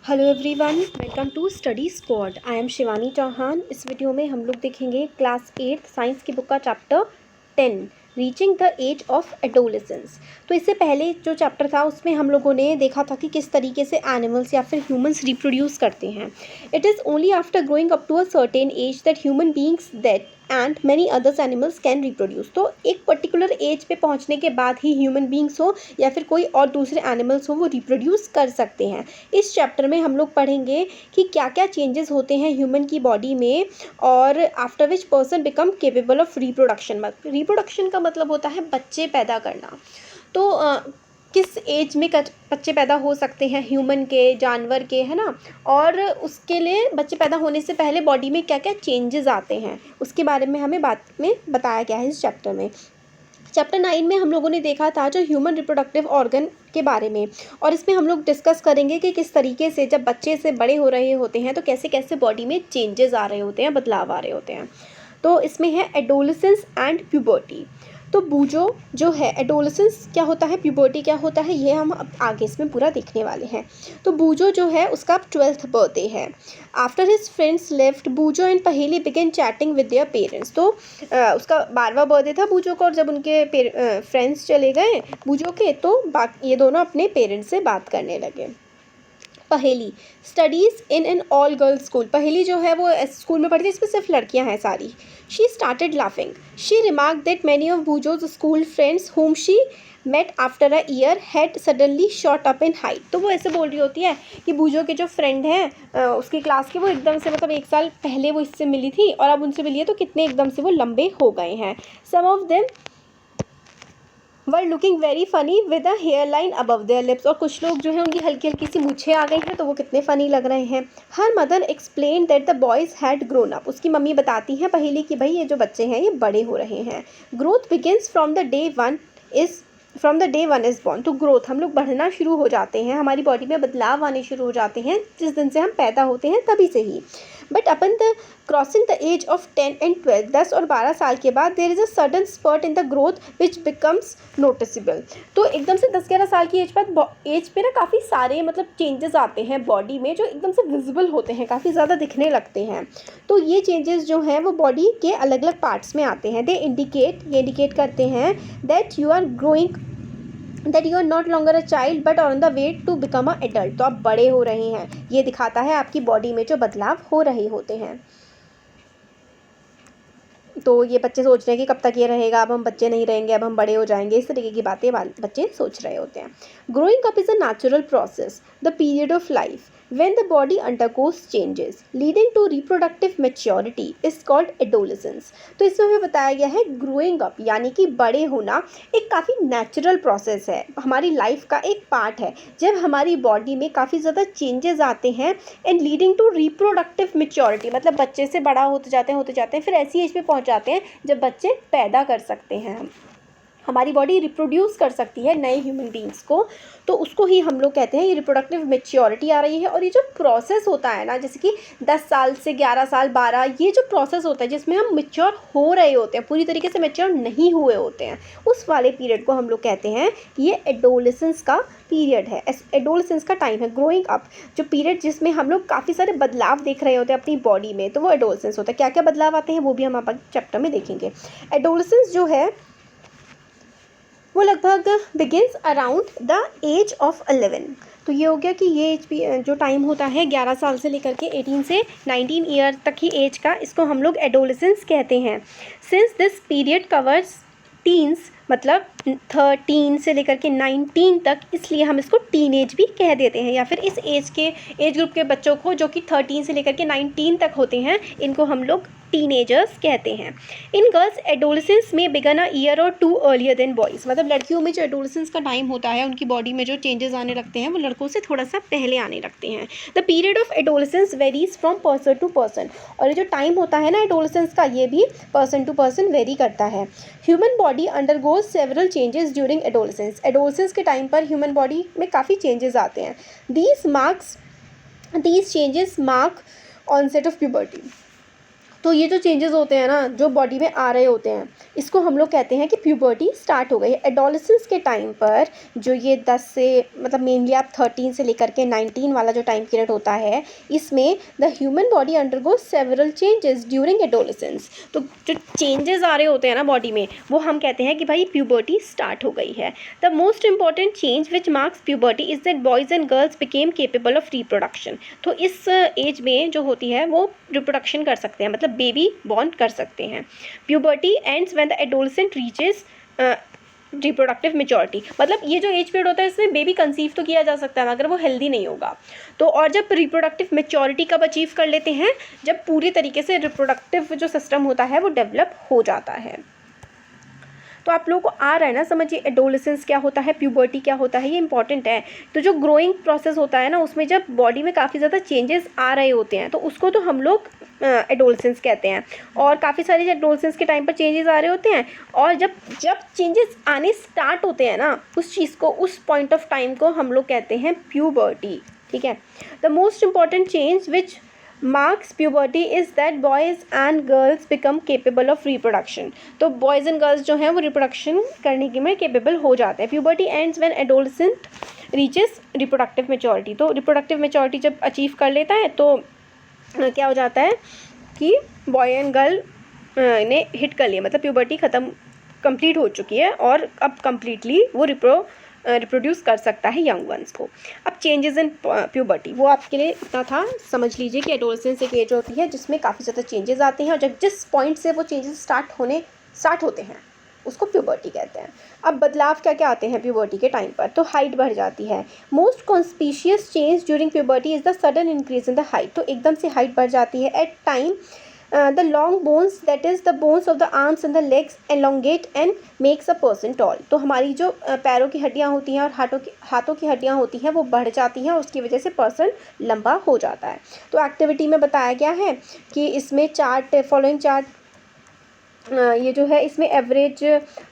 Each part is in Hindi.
Hello everyone, welcome to study squad. I am Shivani Chauhan. इस वीडियो में हम लोग देखेंगे क्लास 8 साइंस की बुक का chapter 10 reaching the age of adolescence. तो इससे पहले जो चैप्टर था उसमें हम लोगों ने देखा था कि किस तरीके से एनिमल्स या फिर ह्यूमंस रिप्रोड्यूस करते हैं। It is only after growing up to a certain age that human beings that and many others animals can reproduce. तो एक पर्टिकुलर एज पे पहुंचने के बाद ही ह्यूमन बींग्स हो या फिर कोई और दूसरे एनिमल्स हो वो रिप्रोड्यूस कर सकते हैं। इस चैप्टर में हम लोग पढ़ेंगे कि क्या क्या चेंजेस होते हैं ह्यूमन की बॉडी में और after which person become capable of reproduction. Reproduction का मतलब होता है बच्चे पैदा करना। तो किस एज में बच्चे पैदा हो सकते हैं ह्यूमन के, जानवर के, है ना। और उसके लिए बच्चे पैदा होने से पहले बॉडी में क्या क्या चेंजेस आते हैं उसके बारे में हमें बात में बताया गया है इस चैप्टर में। चैप्टर 9 में हम लोगों ने देखा था जो ह्यूमन रिप्रोडक्टिव ऑर्गन के बारे में, और इसमें हम लोग डिस्कस करेंगे कि किस तरीके से जब बच्चे से बड़े हो रहे होते हैं तो कैसे कैसे बॉडी में चेंजेस आ रहे होते हैं, बदलाव आ रहे होते हैं। तो इसमें है एडोलेसेंस एंड प्यूबर्टी। तो बूजो जो है, एडोलेसेंस क्या होता है, प्यूबर्टी क्या होता है, ये हम अब आगे इसमें पूरा देखने वाले हैं। तो बूजो जो है उसका 12th बर्थडे है। After his friends left, Boojho and Paheli began chatting with their parents. तो उसका 12वां बर्थडे था बूजो का, और जब उनके फ्रेंड्स चले गए बूजो के तो ये दोनों अपने पेरेंट्स से बात करने लगे। पहेली studies in an all girls school. पहेली जो है वो स्कूल में पढ़ती है, इसमें सिर्फ लड़कियां हैं सारी। She started laughing. She remark that many of Boojho's school friends whom she met after a year had suddenly shot up in height। तो वो ऐसे बोल रही होती है कि बूजो के जो फ्रेंड हैं उसकी क्लास के, वो एकदम से मतलब 1 साल पहले वो इससे मिली थी और अब उनसे मिली है तो कितने एकदम से वो लंबे हो गए हैं। Some of them were looking very funny with a hair line above their lips. और कुछ लोग जो है उनकी हल्की हल्की सी मूछें आ गई हैं तो वो कितने फ़नी लग रहे हैं। Her mother explain that the boys had grown up. उसकी मम्मी बताती हैं पहेली कि भाई ये जो बच्चे हैं ये बड़े हो रहे हैं। Growth begins from the day one is born. तो ग्रोथ, हम लोग बढ़ना शुरू हो जाते हैं, हमारी बॉडी में बदलाव आने शुरू हो जाते हैं जिस दिन से हम पैदा होते हैं तभी से ही। But upon the crossing the age of 10 and 12, 10 और 12 साल के बाद there is a sudden spurt in the growth which becomes noticeable. तो एकदम से 10-11 साल की एज पे ना काफ़ी सारे मतलब चेंजेस आते हैं बॉडी में जो एकदम से विजिबल होते हैं, काफ़ी ज़्यादा दिखने लगते हैं। तो ये चेंजेस जो हैं वो बॉडी के अलग अलग पार्ट्स में आते हैं। ये इंडिकेट करते हैं that you are growing, that you are not longer a child but on the way to become a adult. तो आप बड़े हो रहे हैं, ये दिखाता है आपकी बॉडी में जो बदलाव हो रहे होते हैं। तो ये बच्चे सोच रहे हैं कि कब तक ये रहेगा, अब हम बच्चे नहीं रहेंगे, अब हम बड़े हो जाएंगे, इस तरीके की बातें बच्चे सोच रहे होते हैं। Growing up is a natural process, the period of life when the body undergoes changes leading to reproductive maturity is called adolescence। तो इसमें हमें बताया गया है ग्रोइंग अप यानी कि बड़े होना एक काफ़ी नेचुरल प्रोसेस है, हमारी लाइफ का एक पार्ट है जब हमारी बॉडी में काफ़ी ज़्यादा चेंजेस आते हैं and leading to reproductive maturity. मतलब बच्चे से बड़ा होते जाते हैं फिर ऐसी एज पे पहुंच जाते हैं जब बच्चे पैदा कर सकते हैं, हमारी बॉडी रिप्रोड्यूस कर सकती है नए ह्यूमन बींग्स को। तो उसको ही हम लोग कहते हैं ये रिप्रोडक्टिव मेच्योरिटी आ रही है। और ये जो प्रोसेस होता है ना, जैसे कि 10 साल से 11 साल 12, ये जो प्रोसेस होता है जिसमें हम मेच्योर हो रहे होते हैं, पूरी तरीके से मेच्योर नहीं हुए होते हैं, उस वाले पीरियड को हम लोग कहते हैं ये एडोलेसेंस का पीरियड है, एडोलेसेंस का टाइम है। ग्रोइंग अप जो पीरियड जिसमें हम लोग काफ़ी सारे बदलाव देख रहे होते हैं अपनी बॉडी में, तो वो एडोलेसेंस होता है। क्या क्या बदलाव आते हैं वो भी हम आप चैप्टर में देखेंगे। एडोलेसेंस जो है वो लगभग begins around the age of 11। तो ये हो गया कि ये एज जो टाइम होता है 11 साल से लेकर के 18 से 19 ईयर तक की एज का, इसको हम लोग एडोलेसेंस कहते हैं। Since this period covers teens, मतलब 13 से लेकर के 19 तक, इसलिए हम इसको टीन एज भी कह देते हैं। या फिर इस एज ग्रुप के बच्चों को जो कि 13 से लेकर के 19 तक होते हैं, इनको हम लोग टीनेजर्स कहते हैं। इन गर्ल्स एडोलेसेंस में बिगन अ ईयर और 2 अर्लियर देन बॉयज़। मतलब लड़कियों में जो एडोलेसेंस का टाइम होता है, उनकी बॉडी में जो चेंजेस आने लगते हैं वो लड़कों से थोड़ा सा पहले आने लगते हैं। The period of adolescence varies from person to person. और ये जो टाइम होता है ना एडोलेसेंस का, ये भी पर्सन टू पर्सन वेरी करता है। Human body undergoes several changes during adolescence. Adolescence के टाइम पर ह्यूमन बॉडी में काफ़ी चेंजेस आते हैं। These changes mark onset of puberty. तो ये जो चेंजेस होते हैं ना, जो बॉडी में आ रहे होते हैं, इसको हम लोग कहते हैं कि प्यूबर्टी स्टार्ट हो गई है। एडोलेसेंस के टाइम पर जो ये 10 से मतलब मेनली आप 13 से लेकर के 19 वाला जो टाइम पीरियड होता है, इसमें the human body undergo several changes during adolescence. तो जो चेंजेस आ रहे होते हैं ना बॉडी में, वो हम कहते हैं कि भाई प्यूबर्टी स्टार्ट हो गई है। The most important change which marks puberty is that boys and girls became capable of reproduction. तो इस एज में जो होती है वो रिप्रोडक्शन कर सकते हैं, मतलब बेबी बॉर्न कर सकते हैं। Puberty ends when the adolescent reaches reproductive maturity, मतलब ये जो एज पीरियड होता है इसमें बेबी कंसीव तो किया जा सकता है मगर वो हेल्दी नहीं होगा। तो और जब रिप्रोडक्टिव मेचोरिटी कब अचीव कर लेते हैं, जब पूरी तरीके से रिप्रोडक्टिव जो सिस्टम होता है वो डेवलप हो जाता है। तो आप लोगों को आ रहा है ना समझिए, एडोलेसेंस क्या होता है, प्यूबर्टी क्या होता है, ये इंपॉर्टेंट है। तो जो ग्रोइंग प्रोसेस होता है ना, उसमें जब बॉडी में काफ़ी ज़्यादा चेंजेस आ रहे होते हैं तो उसको तो हम लोग एडोलेसेंस कहते हैं। और काफ़ी सारे एडोलेसेंस के टाइम पर चेंजेस आ रहे होते हैं, और जब चेंजेस आने स्टार्ट होते हैं ना, उस चीज़ को, उस पॉइंट ऑफ टाइम को हम लोग कहते हैं प्यूबर्टी। ठीक है। The most important change which marks puberty is that boys and girls become capable of reproduction. तो बॉयज़ एंड गर्ल्स जो हैं वो रिप्रोडक्शन करने के में केपेबल हो जाते हैं। Puberty ends when adolescent reaches reproductive maturity. तो रिप्रोडक्टिव मेचोरिटी जब अचीव कर लेता है तो क्या हो जाता है कि बॉय एंड गर्ल ने हिट कर लिया, मतलब प्यूबर्टी कंप्लीट हो चुकी है और अब कम्प्लीटली वो रिप्रोड्यूस कर सकता है यंग वंस को। अब चेंजेस इन प्यूबर्टी, वो आपके लिए इतना था, समझ लीजिए कि एडोलेसेंस एक एज होती है जिसमें काफ़ी ज़्यादा चेंजेस आते हैं, और जब जिस पॉइंट से वो चेंजेस स्टार्ट होते हैं उसको प्यूबर्टी कहते हैं। अब बदलाव क्या क्या आते हैं प्यूबर्टी के टाइम पर, तो हाइट बढ़ जाती है। Most conspicuous change during puberty is the sudden increase in the height. तो एकदम से हाइट बढ़ जाती है। At time the long bones, that is the bones of the arms and the legs, elongate and makes a person tall। तो हमारी जो पैरों की हड्डियाँ होती हैं और हाथों की हड्डियाँ होती हैं वो बढ़ जाती हैं और उसकी वजह से पर्सन लंबा हो जाता है। तो एक्टिविटी में बताया गया है कि इसमें फॉलोइंग चार्ट ये जो है इसमें एवरेज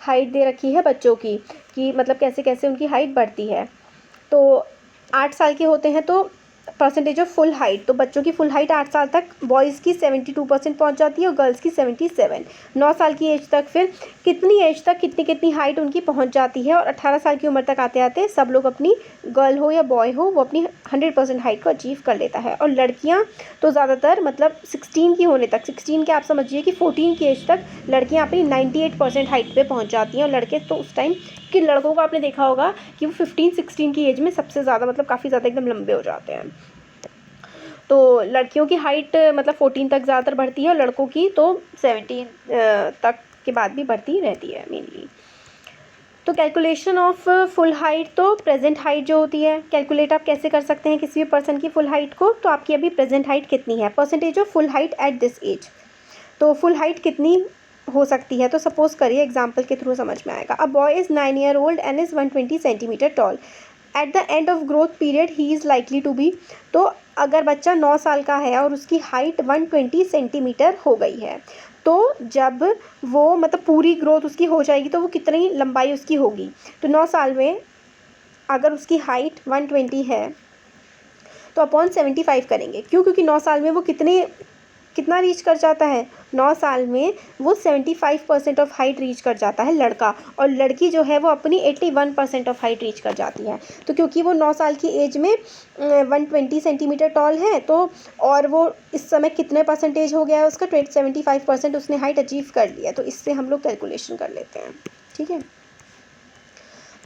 हाइट दे रखी है बच्चों की, कि मतलब कैसे कैसे उनकी हाइट बढ़ती है। तो 8 साल के होते हैं तो परसेंटेज ऑफ फुल हाइट, तो बच्चों की फुल हाइट 8 साल तक बॉयज़ की 72% पहुंच जाती है और गर्ल्स की 77। 9 साल की एज तक फिर कितनी एज तक कितनी हाइट उनकी पहुंच जाती है, और 18 साल की उम्र तक आते आते सब लोग अपनी, गर्ल हो या बॉय हो, वो अपनी 100% हाइट को अचीव कर लेता है। और लड़कियां तो ज़्यादातर मतलब 16 की होने तक, 16 के आप समझिए कि 14 की एज तक लड़कियाँ अपनी 98% हाइट पर पहुँच जाती हैं, और लड़के तो उस टाइम कि लड़कों को आपने देखा होगा कि वो 15-16 की एज में सबसे ज़्यादा मतलब काफ़ी ज़्यादा एकदम लंबे हो जाते हैं। तो लड़कियों की हाइट मतलब 14 तक ज़्यादातर बढ़ती है और लड़कों की तो 17 तक के बाद भी बढ़ती रहती है मेनली। तो कैलकुलेशन ऑफ फुल हाइट, तो प्रेजेंट हाइट जो होती है कैलकुलेट आप कैसे कर सकते हैं किसी भी पर्सन की फुल हाइट को, तो आपकी अभी प्रेजेंट हाइट कितनी है, percentage of full height at this age. तो फुल हाइट कितनी हो सकती है, तो सपोज करिए एग्जाम्पल के थ्रू समझ में आएगा। A boy is 9 year old and is 120 centimetre tall. At the end of growth period he is likely to be. तो अगर बच्चा 9 साल का है और उसकी हाइट 120 सेंटीमीटर हो गई है, तो जब वो मतलब पूरी ग्रोथ उसकी हो जाएगी तो वो कितनी लंबाई उसकी होगी, तो 9 साल में अगर उसकी हाइट 120 है तो अपॉन 75 करेंगे। क्यों? क्योंकि 9 साल में वो कितना रीच कर जाता है, 9 साल में वो 75% ऑफ हाइट रीच कर जाता है लड़का, और लड़की जो है वो अपनी 81% ऑफ हाइट रीच कर जाती है। तो क्योंकि वो 9 साल की एज में 120 सेंटीमीटर टॉल है, तो और वो इस समय कितने परसेंटेज हो गया है उसका, 75% उसने हाइट अचीव कर लिया। तो इससे हम लोग कैलकुलेशन कर लेते हैं। ठीक है,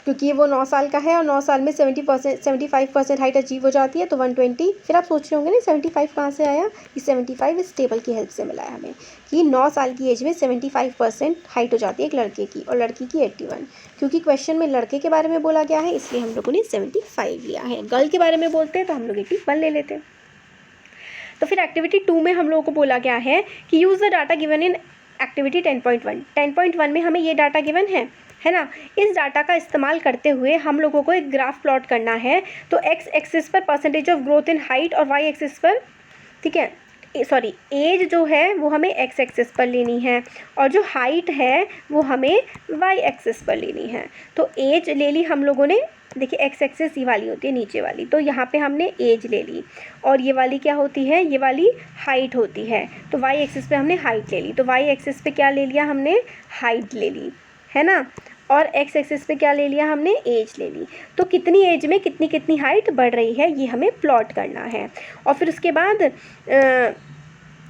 क्योंकि वो 9 साल का है और 9 साल में 75% हाइट अचीव हो जाती है, तो 120। फिर आप सोच रहे होंगे ना 75 कहाँ से आया, कि 75 इस टेबल की हेल्प से मिला है हमें, कि 9 साल की एज में 75% हाइट हो जाती है एक लड़के की और लड़की की 81। क्योंकि क्वेश्चन में लड़के के बारे में बोला गया है इसलिए हम लोगों ने 75 लिया है, गर्ल के बारे में बोलते हैं तो हम लोग 81 ले लेते हैं। तो फिर एक्टिविटी 2 में हम लोगों को बोला गया है कि use the data given in activity 10.1। 10.1 में हमें ये डाटा गिवन है ना। इस डाटा का इस्तेमाल करते हुए हम लोगों को एक ग्राफ प्लॉट करना है। तो एक्स एक्सिस पर percentage of growth in height और वाई एक्सिस पर, ठीक है, सॉरी, एज जो है वो हमें एक्स एक्सिस पर लेनी है और जो हाइट है वो हमें वाई एक्सिस पर लेनी है। तो एज ले ली हम लोगों ने देखिए एक्स एक्सिस ये वाली होती है नीचे वाली, तो यहाँ पे हमने एज ले ली, और ये वाली क्या होती है, ये वाली हाइट होती है। तो वाई एक्सिस पे हमने हाइट ले ली, तो वाई एक्सिस पे क्या ले लिया हमने, हाइट ले ली, है ना। और एक्स एक्सिस पे क्या ले लिया हमने, एज ले ली। तो कितनी एज में कितनी कितनी हाइट बढ़ रही है ये हमें प्लॉट करना है। और फिर उसके बाद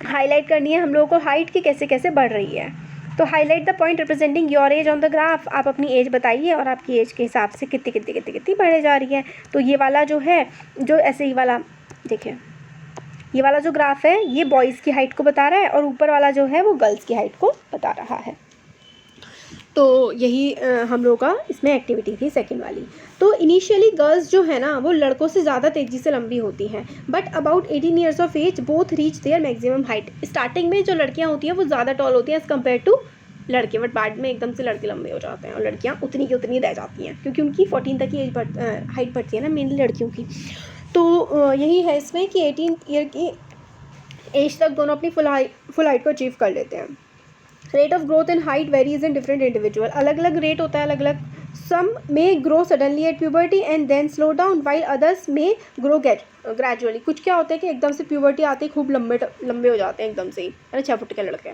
हाईलाइट करनी है हम लोगों को हाइट की कैसे कैसे बढ़ रही है। तो highlight the point representing your age on the graph, आप अपनी एज बताइए और आपकी एज के हिसाब से कितनी कितनी कितनी कितनी बढ़े जा रही है। तो ये वाला जो है, जो ऐसे ही वाला देखिए, ये वाला जो ग्राफ है ये बॉयज़ की हाइट को बता रहा है और ऊपर वाला जो है वो गर्ल्स की हाइट को बता रहा है। तो यही हम लोगों का इसमें एक्टिविटी थी सेकंड वाली। तो इनिशियली गर्ल्स जो है ना वो लड़कों से ज़्यादा तेज़ी से लंबी होती हैं, but about 18 years of age both reach their maximum height. Starting में जो लड़कियां होती हैं वो ज़्यादा टॉल होती हैं एज़ कम्पेयर टू लड़के, बट बाद में एकदम से लड़के लंबे हो जाते हैं और लड़कियां उतनी की उतनी रह जाती हैं, क्योंकि उनकी 14 तक की एज हाइट बढ़ती है ना मेनली लड़कियों की। तो यही है इसमें कि 18 ईयर की एज तक दोनों अपनी फुल हाइट को अचीव कर लेते हैं। Rate of growth in height varies in different individual, अलग अलग रेट होता है, अलग अलग। Some may grow suddenly at puberty and then slow down while others may grow gradually. कुछ क्या होता है कि एकदम से प्यूबर्टी आते ही खूब लंबे हो जाते हैं एकदम से ही, है ना। 6 फुट के लड़के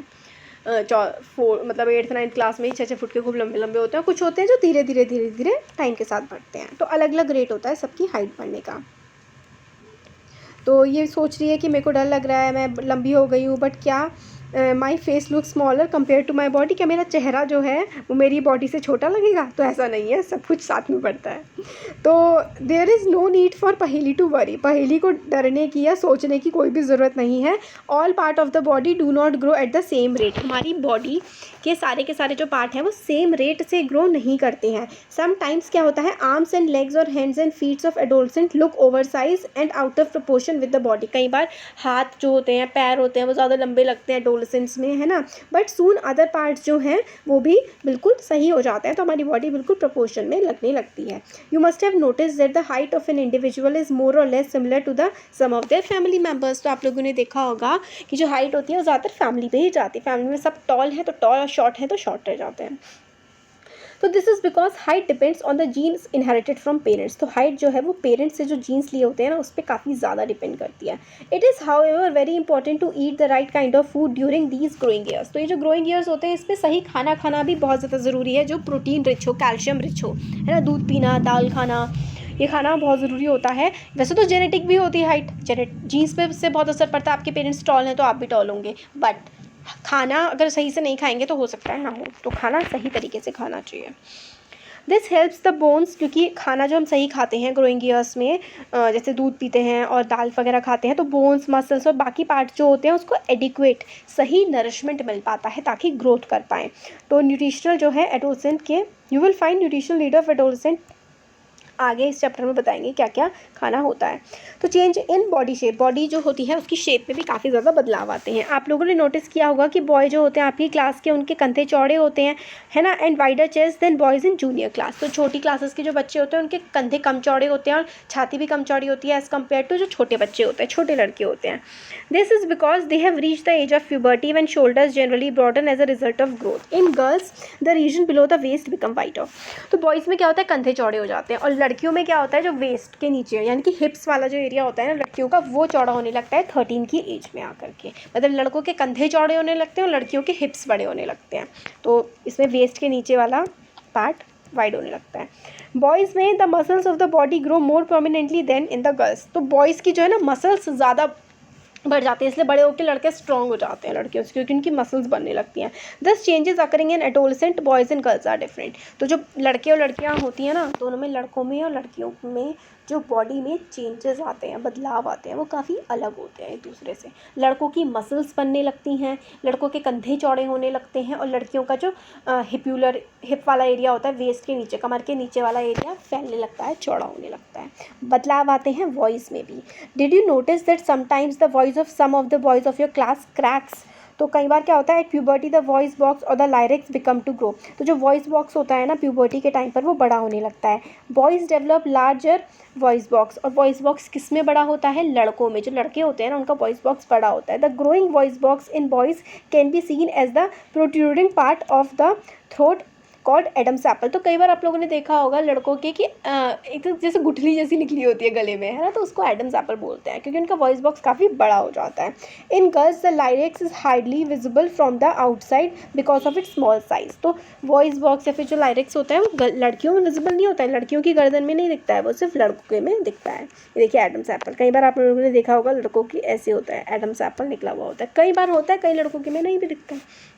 मतलब 8th 9th क्लास में ही 6 फुट के खूब लंबे लंबे होते हैं। कुछ होते हैं जो धीरे धीरे टाइम के साथ बढ़ते हैं। तो अलग अलग रेट होता है सबकी हाइट बढ़ने का। तो ये सोच रही है कि मेरे को डर लग रहा है, मैं लंबी हो गई हूँ, बट क्या my face look smaller compare to my body, क्या मेरा चेहरा जो है वो मेरी बॉडी से छोटा लगेगा। तो ऐसा नहीं है, सब कुछ साथ में बढ़ता है। तो there is no need for Paheli to worry, Paheli को डरने की या सोचने की कोई भी ज़रूरत नहीं है। All part of the body do not grow at the same rate, हमारी बॉडी के सारे जो पार्ट हैं वो सेम रेट से ग्रो नहीं करते हैं। समटाइम्स क्या होता है, आर्म्स एंड लेग्स और hands and feets of adolescent look over size and out of proportion with the body. कई बार हाथ जो होते हैं, पैर होते हैं, वो ज़्यादा लंबे लगते हैं एडोलसेंट्स में, है ना, बट सून अदर पार्ट्स जो हैं वो भी बिल्कुल सही हो जाते हैं। तो हमारी बॉडी बिल्कुल प्रपोर्शन में लगने लगती है। You must have notice that the height of an individual is more और less similar to the some of their family members. तो आप लोगों ने देखा होगा कि जो हाइट होती है वो ज़्यादातर फैमिली पे ही जाती है। फैमिली में सब टॉल है तो टॉल और शॉर्ट है तो शॉर्ट रह जाते हैं। तो this is because height depends on the genes inherited from parents. तो हाइट जो है वो पेरेंट्स से जो जीन्स लिए होते हैं ना उस पर काफ़ी ज़्यादा डिपेंड करती है। It is however very important to eat the right kind of food during these growing years. तो ये जो ग्रोइंग ईयर्स होते हैं इस पर सही खाना खाना भी बहुत ज़्यादा ज़रूरी है, जो प्रोटीन रिच हो, कैल्शियम रिच हो, है ना। दूध पीना, दाल खाना, ये खाना बहुत ज़रूरी होता है। वैसे तो जेनेटिक भी होती है हाइट, जीन्स पे से बहुत असर पड़ता है। आपके पेरेंट्स टॉल हैं तो आप भी टॉल होंगे, बट खाना अगर सही से नहीं खाएंगे तो हो सकता है ना हो। तो खाना सही तरीके से खाना चाहिए। दिस हेल्प्स द बोन्स, क्योंकि खाना जो हम सही खाते हैं ग्रोइंग ईयर्स में, जैसे दूध पीते हैं और दाल वगैरह खाते हैं, तो बोन्स, मसल्स और बाकी पार्ट जो होते हैं उसको एडिक्वेट सही नरिशमेंट मिल पाता है ताकि ग्रोथ कर पाएँ। तो न्यूट्रिशनल जो है एडोलसेंट के, you will find nutritional leader of adolescent आगे इस चैप्टर में बताएंगे क्या क्या खाना होता है। तो change in body shape, body जो होती है उसकी शेप में भी काफ़ी ज़्यादा बदलाव आते हैं। आप लोगों ने नोटिस किया होगा कि बॉय जो होते हैं आपकी क्लास के, उनके कंधे चौड़े होते हैं, है ना, and wider chest then boys in junior class. तो छोटी क्लासेस के जो बच्चे होते हैं उनके कंधे कम चौड़े होते हैं और छाती भी कम चौड़ी होती है एज़ कम्पेयर टू जो छोटे बच्चे होते हैं, छोटे लड़के होते हैं। This is because they have reach the age of puberty when shoulders generally broaden as a result of growth. In girls the region below the waist become wide off. तो बॉयज़ में क्या होता है, कंधे चौड़े हो जाते हैं, और लड़कियों में क्या होता है, जो वेस्ट के नीचे यानी कि हिप्स वाला जो एरिया होता है ना लड़कियों का, वो चौड़ा होने लगता है 13 की एज में आकर के। मतलब लड़कों के कंधे चौड़े होने लगते हैं और लड़कियों के हिप्स बड़े होने लगते हैं। तो इसमें वेस्ट के नीचे वाला पार्ट वाइड होने लगता है। बॉयज़ में the muscles of the body grow more prominently than in the girls. तो बॉयज़ की जो है ना मसल्स ज़्यादा बढ़ जाते हैं, इसलिए बड़े होकर लड़के स्ट्रॉन्ग हो जाते हैं लड़कियों से, क्योंकि उनकी मसल्स बनने लगती हैं। These changes occurring in adolescent boys and girls are different. तो जो लड़के और लड़कियां होती हैं ना, दोनों में, लड़कों में और लड़कियों में जो बॉडी में चेंजेस आते हैं, बदलाव आते हैं, वो काफ़ी अलग होते हैं एक दूसरे से। लड़कों की मसल्स बनने लगती हैं, लड़कों के कंधे चौड़े होने लगते हैं, और लड़कियों का जो हिप वाला एरिया होता है, वेस्ट के नीचे, कमर के नीचे वाला एरिया फैलने लगता है, चौड़ा होने लगता है। बदलाव आते हैं वॉइस में भी। Did you notice that sometimes the voice of some of the boys of your class cracks. तो कई बार क्या होता है, at puberty the voice box और the larynx become to grow. तो जो वॉइस बॉक्स होता है ना प्यूबर्टी के टाइम पर, वो बड़ा होने लगता है। Boys develop larger voice box, और वॉइस बॉक्स किस में बड़ा होता है, लड़कों में। जो लड़के होते हैं ना उनका वॉइस बॉक्स बड़ा होता है। The growing voice box in boys can be seen as the protruding part of the throat called Adam's apple. तो कई बार आप लोगों ने देखा होगा लड़कों के कि एक तो जैसे गुठली जैसी निकली होती है गले में, है ना, तो उसको एडम्स एप्पल बोलते हैं क्योंकि उनका वॉइस बॉक्स काफ़ी बड़ा हो जाता है। इन girls the lyrics is hardly visible from the outside because of its small size. तो वॉइस बॉक्स या फिर जो लाइरिक्स होता है वो लड़कियों में विजिबल नहीं होता है, लड़कियों की गर्दन में नहीं दिखता है, वो सिर्फ लड़कों में दिखता है। ये देखिए एडम्स एप्पल, कई बार आप लोगों ने देखा होगा लड़कों की ऐसे होता है, एडम्स एप्पल निकला हुआ होता है, कई बार होता है, कई लड़कों के में नहीं भी दिखता है।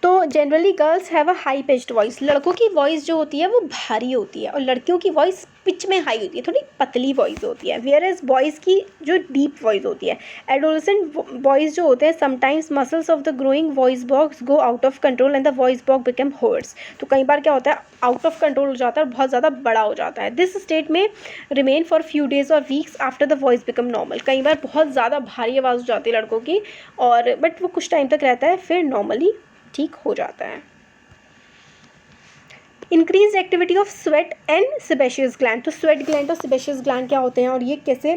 तो generally girls have a high pitched voice, लड़कों की वॉइस जो होती है वो भारी होती है और लड़कियों की वॉइस पिच में हाई होती है, थोड़ी पतली वॉइस होती है, वेयर एज बॉयज़ की जो डीप वॉइस होती है। एडोलेसेंट बॉयज़ जो होते हैं sometimes muscles of the growing voice box go out of control and the voice box become hoarse. तो कई बार क्या होता है आउट ऑफ कंट्रोल हो जाता है और बहुत ज़्यादा बड़ा हो जाता है। दिस स्टेट में रिमेन फॉर फ्यू डेज और weeks after the voice become normal. कई बार बहुत ज़्यादा भारी आवाज़ हो जाती है लड़कों की और बट वो कुछ टाइम तक रहता है फिर नॉर्मली ठीक हो जाता है। Increase activity of sweat and sebaceous gland. तो स्वेट ग्लैंड और सेबेशियस ग्लैंड क्या होते हैं और ये कैसे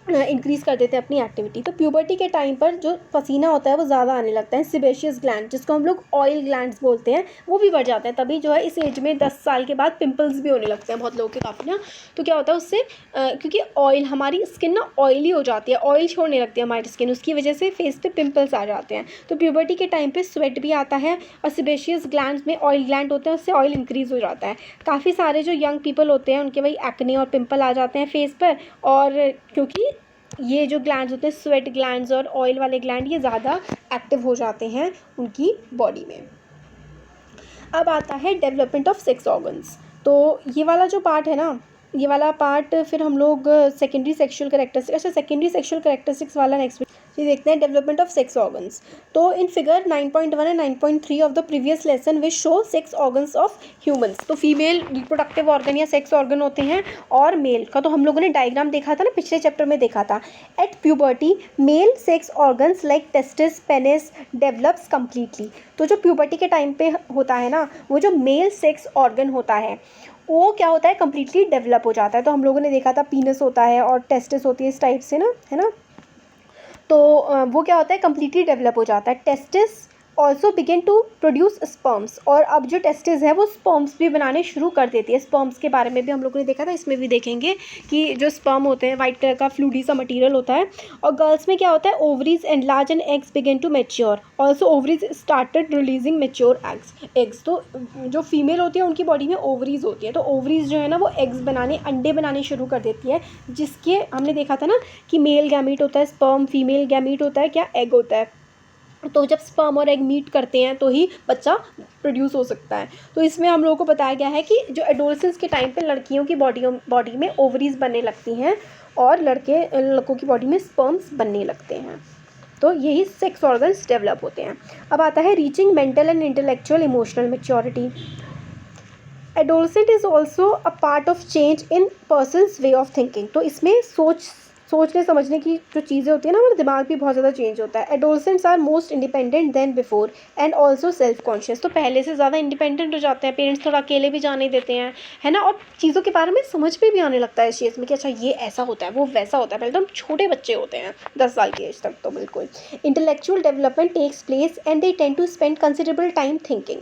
इंक्रीज़ कर देते हैं अपनी एक्टिविटी। तो प्यूबर्टी के टाइम पर जो पसीना होता है वो ज़्यादा आने लगता है। सेबेशियस ग्लैंड जिसको हम लोग ऑयल ग्लैंड्स बोलते हैं वो भी बढ़ जाते हैं, तभी जो है इस एज में 10 साल के बाद पिंपल्स भी होने लगते हैं बहुत लोगों के काफ़ी ना। तो क्या होता है उससे क्योंकि ऑयल हमारी स्किन ना ऑयली हो जाती है, ऑयल छोड़ने लगती है हमारी स्किन, उसकी वजह से फेस पे पिंपल्स आ जाते हैं। तो प्यूबर्टी के टाइम पे स्वेट भी आता है और सेबेशियस ग्लैंड्स में ऑयल ग्लैंड होते हैं, उससे ऑयल इंक्रीज़ हो जाता है। काफ़ी सारे जो यंग पीपल होते हैं उनके वही एक्ने और पिंपल आ जाते हैं फेस पर, और क्योंकि ये जो ग्लैंड्स होते हैं स्वेट ग्लैंड्स और ऑयल वाले ग्लैंड ये ज़्यादा एक्टिव हो जाते हैं उनकी बॉडी में। अब आता है डेवलपमेंट ऑफ सेक्स ऑर्गन्स। तो ये वाला जो पार्ट है ना, ये वाला पार्ट फिर हम लोग सेकेंडरी सेक्शुअल कैरेक्टरिस्टिक्स, अच्छा सेकेंडरी सेक्शुअल कैरेक्टरिस्टिक्स वाला नेक्स्ट ये देखते हैं डेवलपमेंट ऑफ सेक्स ऑर्गन्स। तो in figure 9.1 and 9.3 of the previous lesson which show sex organs of humans. तो फीमेल रिप्रोडक्टिव ऑर्गन या सेक्स ऑर्गन होते हैं और मेल का तो हम लोगों ने डायग्राम देखा था ना, पिछले चैप्टर में देखा था। At puberty male sex organs like testis penis develops completely. तो जो प्यूबर्टी के टाइम पे होता है ना, वो जो मेल सेक्स ऑर्गन होता है वो क्या होता है कम्प्लीटली डेवलप हो जाता है। तो हम लोगों ने देखा था पीनस होता है और टेस्टिस होती है इस टाइप से ना, है ना। तो वो क्या होता है कम्प्लीटली डेवलप हो जाता है। Testis also begin to produce sperms, और अब जो टेस्टिस है वो स्पर्म्स भी बनाने शुरू कर देती है। स्पर्म्स के बारे में भी हम लोगों ने देखा था, इसमें भी देखेंगे कि जो स्पर्म होते हैं वाइट कलर का फ्लूडी सा मटेरियल होता है। और गर्ल्स में क्या होता है ovaries enlarge and eggs begin to mature, also ovaries started releasing mature eggs. तो जो फीमेल होती है उनकी बॉडी में ओवरीज होती है, तो ओवरीज जो है ना वो एग्स बनाने अंडे बनाने शुरू कर देती है, जिसके हमने देखा था ना कि मेल गैमीट होता है स्पर्म, फीमेल गैमीट होता है क्या एग होता है। तो जब स्पर्म और एग मीट करते हैं तो ही बच्चा प्रोड्यूस हो सकता है। तो इसमें हम लोगों को बताया गया है कि जो एडोलेसेंस के टाइम पे लड़कियों की बॉडी में ओवरीज बनने लगती हैं और लड़कों की बॉडी में स्पर्म्स बनने लगते हैं। तो यही सेक्स ऑर्गन्स डेवलप होते हैं। अब आता है reaching mental and intellectual emotional maturity. Adolescent is also a part of change in persons way of thinking. तो इसमें सोचने समझने की जो चीज़ें होती है ना हमारा दिमाग भी बहुत ज़्यादा चेंज होता है। Adolescents are most independent than before and also self conscious. तो पहले से ज़्यादा इंडिपेंडेंट हो जाते हैं, पेरेंट्स थोड़ा अकेले भी जाने देते हैं, है ना, और चीज़ों के बारे में समझ पे भी आने लगता है इस चीज़ में कि अच्छा ये ऐसा होता है वो वैसा होता है। पहले तो हम छोटे बच्चे होते हैं 10 साल की एज तक तो बिल्कुल। Intellectual development takes place and they tend to spend considerable time thinking.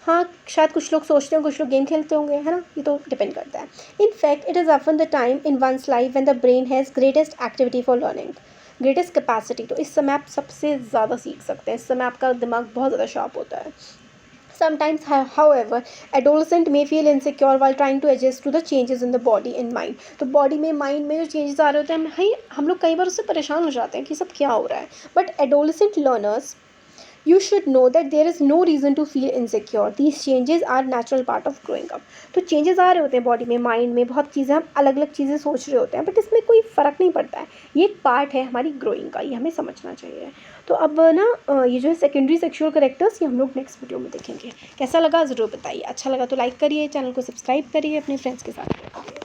हाँ शायद कुछ लोग सोचते हैं कुछ लोग गेम खेलते होंगे, है ना, ये तो डिपेंड करता है। In fact it is often the time in one's life when the brain has greatest activity for learning, greatest capacity. तो इस समय आप सबसे ज़्यादा सीख सकते हैं, इस समय आपका दिमाग बहुत ज़्यादा शार्प होता है। Sometimes, however, adolescent may feel insecure while trying to adjust to the changes in the body and mind. तो बॉडी में माइंड में जो चेंजेस आ रहे होते हैं हम लोग कई बार उससे परेशान हो जाते हैं कि सब क्या हो रहा है। But adolescent learners you should know that there is no reason to feel insecure. These changes are natural part of growing up. तो चेंजेस आ रहे होते हैं बॉडी में माइंड में, बहुत चीज़ें हम अलग अलग चीज़ें सोच रहे होते हैं बट इसमें कोई फ़र्क नहीं पड़ता है, ये एक पार्ट है हमारी ग्रोइंग का, ये हमें समझना चाहिए। तो अब ना ये जो है सेकेंडरी सेक्शुअल कैरेक्टर्स ये हम लोग नेक्स्ट वीडियो में देखेंगे। कैसा लगा ज़रूर बताइए, अच्छा लगा तो लाइक करिए, चैनल को सब्सक्राइब करिए, अपने फ्रेंड्स के साथ शेयर करिए।